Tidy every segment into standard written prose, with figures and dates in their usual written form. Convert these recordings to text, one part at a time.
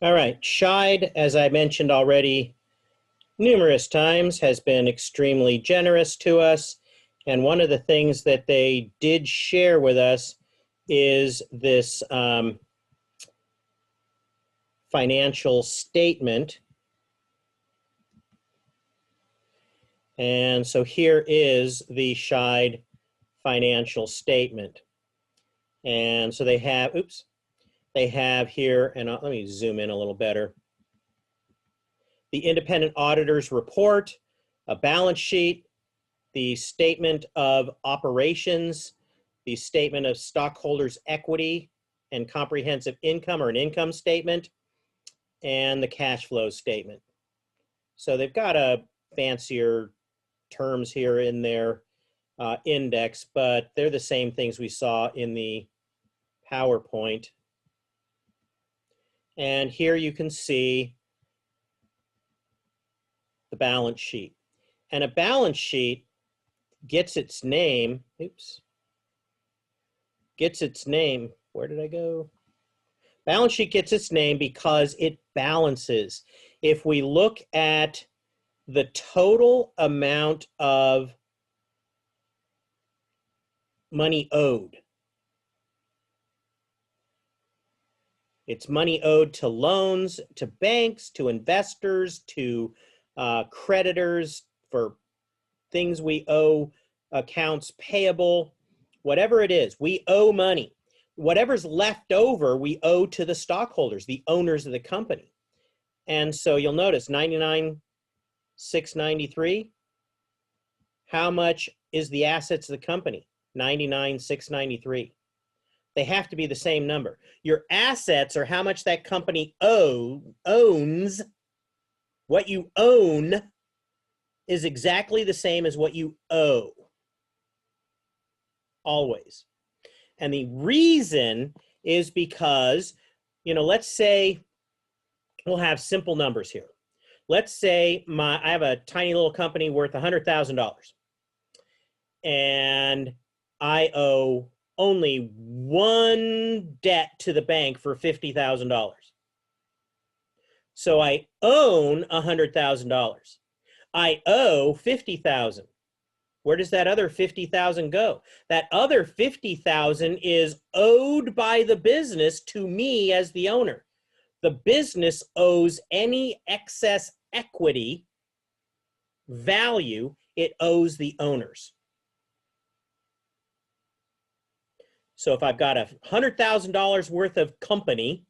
All right, Scheid, as I mentioned already numerous times, has been extremely generous to us. And one of the things that they did share with us is this financial statement. And so here is the Scheid financial statement. And so they have, they have here, and let me zoom in a little better, the independent auditor's report, a balance sheet, the statement of operations, the statement of stockholders' equity and comprehensive income or an income statement, and the cash flow statement. So they've got a fancier terms here in their index, but they're the same things we saw in the PowerPoint. And here you can see the balance sheet. And a balance sheet gets its name, where did I go? Balance sheet gets its name because it balances. If we look at the total amount of money owed, it's money owed to loans, to banks, to investors, to creditors for things we owe, accounts payable, whatever it is, we owe money. Whatever's left over, we owe to the stockholders, the owners of the company. And so you'll notice 99,693. How much is the assets of the company? 99,693. They have to be the same number. Your assets are how much that company owns. What you own is exactly the same as what you owe. Always. And the reason is because, let's say we'll have simple numbers here. Let's say I have a tiny little company worth $100,000 and I owe only one debt to the bank for $50,000. So I own $100,000. I owe $50,000. Where does that other $50,000 go? That other $50,000 is owed by the business to me as the owner. The business owes any excess equity value it owes the owners. So if I've got $100,000 worth of company,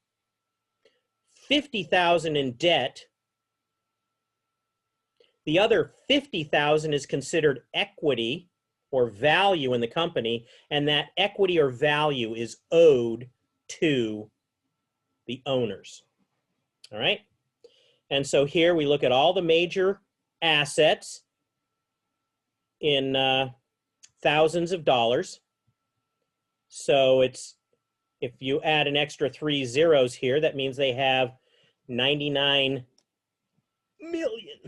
$50,000 in debt, the other $50,000 is considered equity or value in the company, and that equity or value is owed to the owners. All right? And so here we look at all the major assets in thousands of dollars. So if you add an extra 3 zeros here, that means they have $99 million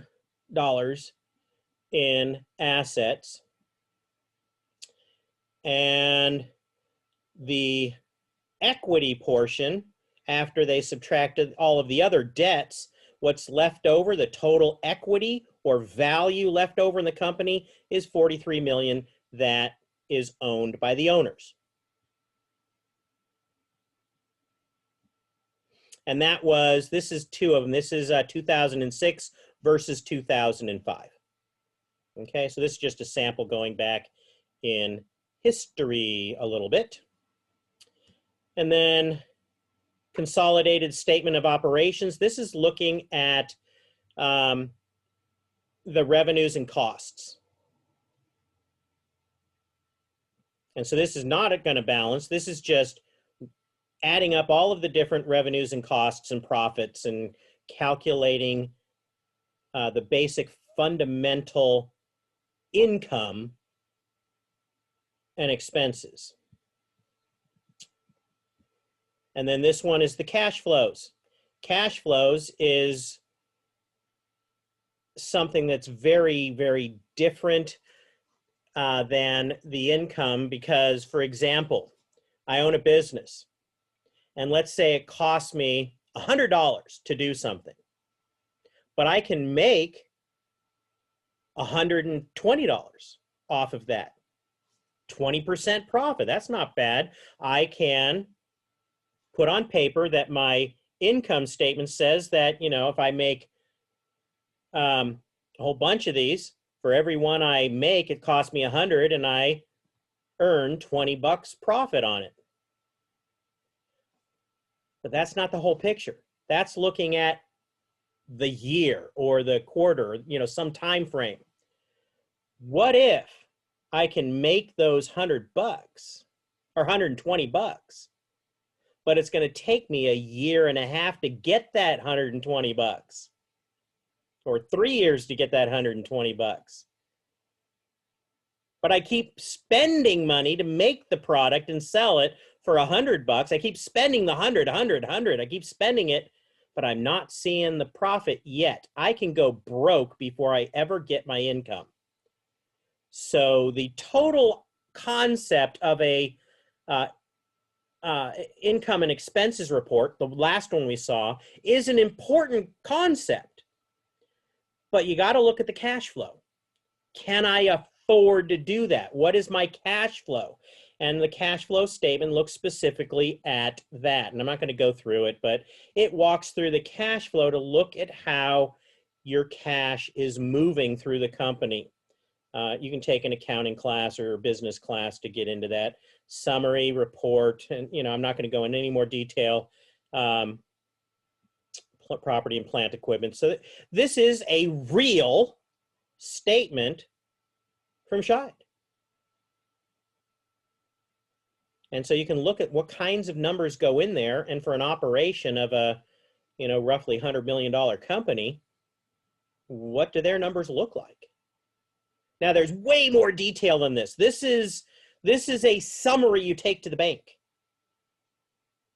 in assets. And the equity portion, after they subtracted all of the other debts, what's left over, the total equity or value left over in the company, is $43 million that is owned by the owners. And this is two of them. This is 2006 versus 2005. Okay, so this is just a sample going back in history a little bit. And then consolidated statement of operations. This is looking at the revenues and costs. And so this is not going to balance. This is just adding up all of the different revenues and costs and profits and calculating the basic fundamental income and expenses. And then this one is the cash flows. Cash flows is something that's very, very different than the income because, for example, I own a business. And let's say it costs me $100 to do something, but I can make $120 off of that. 20% profit. That's not bad. I can put on paper that my income statement says that, you know, if I make a whole bunch of these, for every one I make, it costs me 100 and I earn 20 bucks profit on it. But that's not the whole picture. That's looking at the year or the quarter, you know, some time frame. What if I can make those 100 bucks or 120 bucks, but it's going to take me a year and a half to get that 120 bucks, or 3 years to get that 120 bucks. But I keep spending money to make the product and sell it for 100 bucks. I keep spending the 100. I keep spending it, but I'm not seeing the profit yet. I can go broke before I ever get my income. So the total concept of a income and expenses report, the last one we saw, is an important concept. But you got to look at the cash flow. Can I afford to do that? What is my cash flow? And the cash flow statement looks specifically at that. And I'm not going to go through it, but it walks through the cash flow to look at how your cash is moving through the company. You can take an accounting class or a business class to get into that. Summary, report, and, you know, I'm not going to go into any more detail. Property and plant equipment. So this is a real statement from Scheid. And so you can look at what kinds of numbers go in there, and for an operation of a, you know, roughly $100 million company, what do their numbers look like? Now, there's way more detail than this. This is a summary you take to the bank.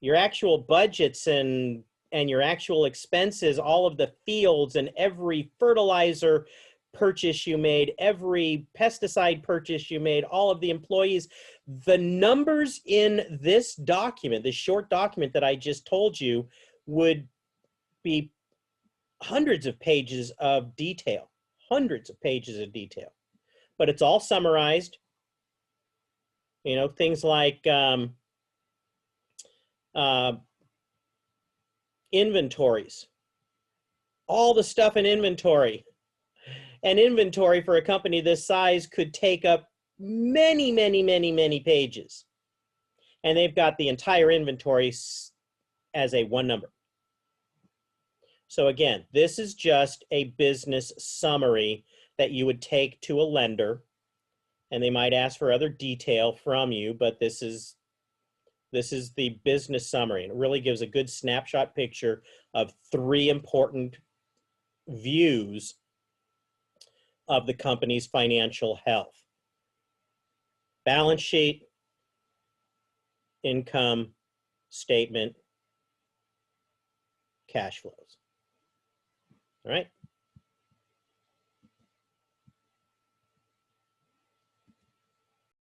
Your actual budgets and your actual expenses, all of the fields and every fertilizer purchase you made, every pesticide purchase you made, all of the employees, the numbers in this document, this short document that I just told you, would be hundreds of pages of detail, hundreds of pages of detail. But it's all summarized. You know, things like inventories, all the stuff in inventory. And inventory for a company this size could take up many, many, many, many pages. And they've got the entire inventory as a one number. So again, this is just a business summary that you would take to a lender, and they might ask for other detail from you, but this is the business summary, and it really gives a good snapshot picture of three important views of the company's financial health: balance sheet, income statement, cash flows. All right.